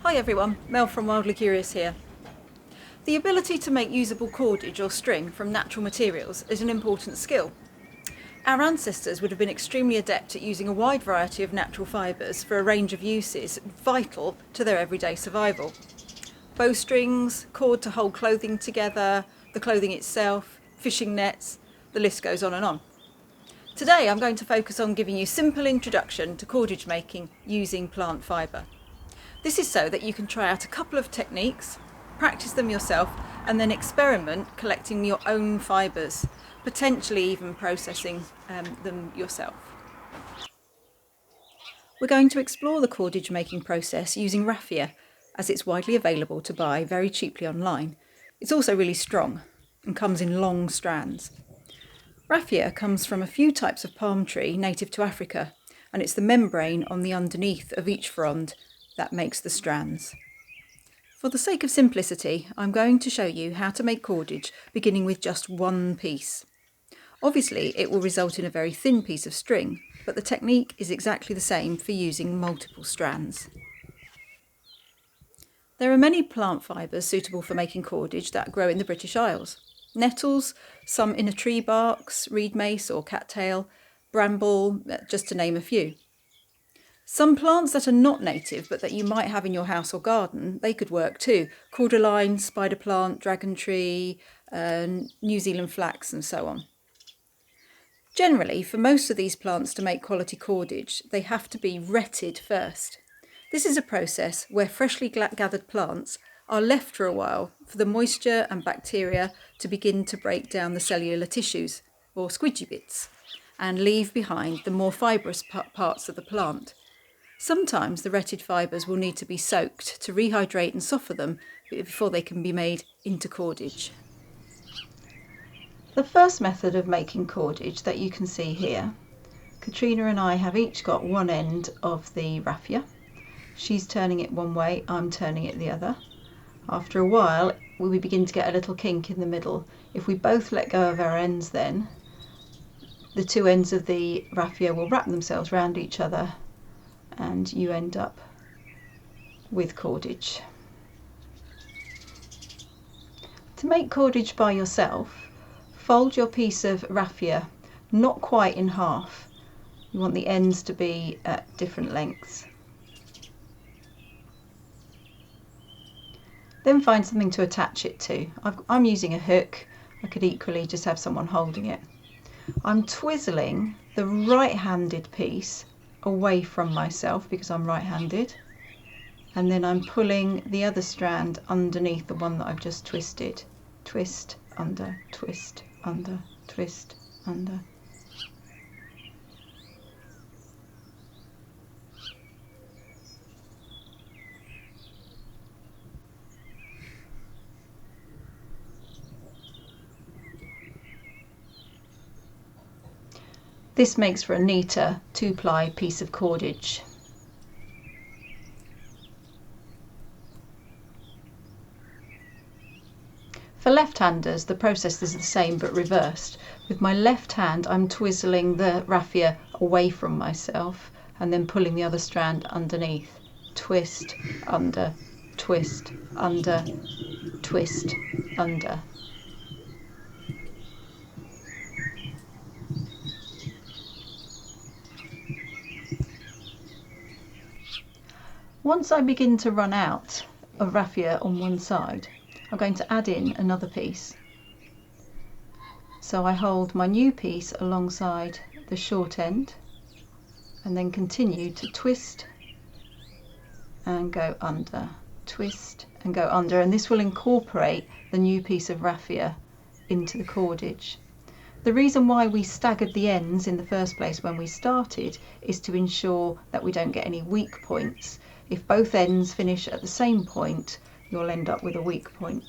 Hi everyone, Mel from Wildly Curious here. The ability to make usable cordage or string from natural materials is an important skill. Our ancestors would have been extremely adept at using a wide variety of natural fibres for a range of uses vital to their everyday survival. Bowstrings, cord to hold clothing together, the clothing itself, fishing nets, the list goes on and on. Today I'm going to focus on giving you a simple introduction to cordage making using plant fibre. This is so that you can try out a couple of techniques, practice them yourself, and then experiment collecting your own fibres, potentially even processing them yourself. We're going to explore the cordage making process using raffia, as it's widely available to buy very cheaply online. It's also really strong and comes in long strands. Raffia comes from a few types of palm tree native to Africa, and it's the membrane on the underneath of each frond that makes the strands. For the sake of simplicity, I'm going to show you how to make cordage beginning with just one piece. Obviously, it will result in a very thin piece of string, but the technique is exactly the same for using multiple strands. There are many plant fibres suitable for making cordage that grow in the British Isles. Nettles, some inner tree barks, reed mace or cattail, bramble, just to name a few. Some plants that are not native but that you might have in your house or garden, they could work too. Cordyline, spider plant, dragon tree, New Zealand flax and so on. Generally, for most of these plants to make quality cordage, they have to be retted first. This is a process where freshly gathered plants are left for a while for the moisture and bacteria to begin to break down the cellular tissues, or squidgy bits, and leave behind the more fibrous parts of the plant. Sometimes the retted fibres will need to be soaked to rehydrate and soften them before they can be made into cordage. The first method of making cordage that you can see here, Katrina and I have each got one end of the raffia. She's turning it one way, I'm turning it the other. After a while we begin to get a little kink in the middle. If we both let go of our ends, then the two ends of the raffia will wrap themselves around each other and you end up with cordage. To make cordage by yourself, fold your piece of raffia not quite in half. You want the ends to be at different lengths. Then find something to attach it to. I'm using a hook. I could equally just have someone holding it. I'm twizzling the right-handed piece away from myself because I'm right-handed, and then I'm pulling the other strand underneath the one that I've just twisted. Twist, under, twist, under, twist, under. This makes for a neater two-ply piece of cordage. For left-handers, the process is the same but reversed. With my left hand, I'm twizzling the raffia away from myself and then pulling the other strand underneath. Twist, under, twist, under, twist, under. Once I begin to run out of raffia on one side, I'm going to add in another piece. So I hold my new piece alongside the short end and then continue to twist and go under, twist and go under, and this will incorporate the new piece of raffia into the cordage. The reason why we staggered the ends in the first place when we started is to ensure that we don't get any weak points. If both ends finish at the same point, you'll end up with a weak point.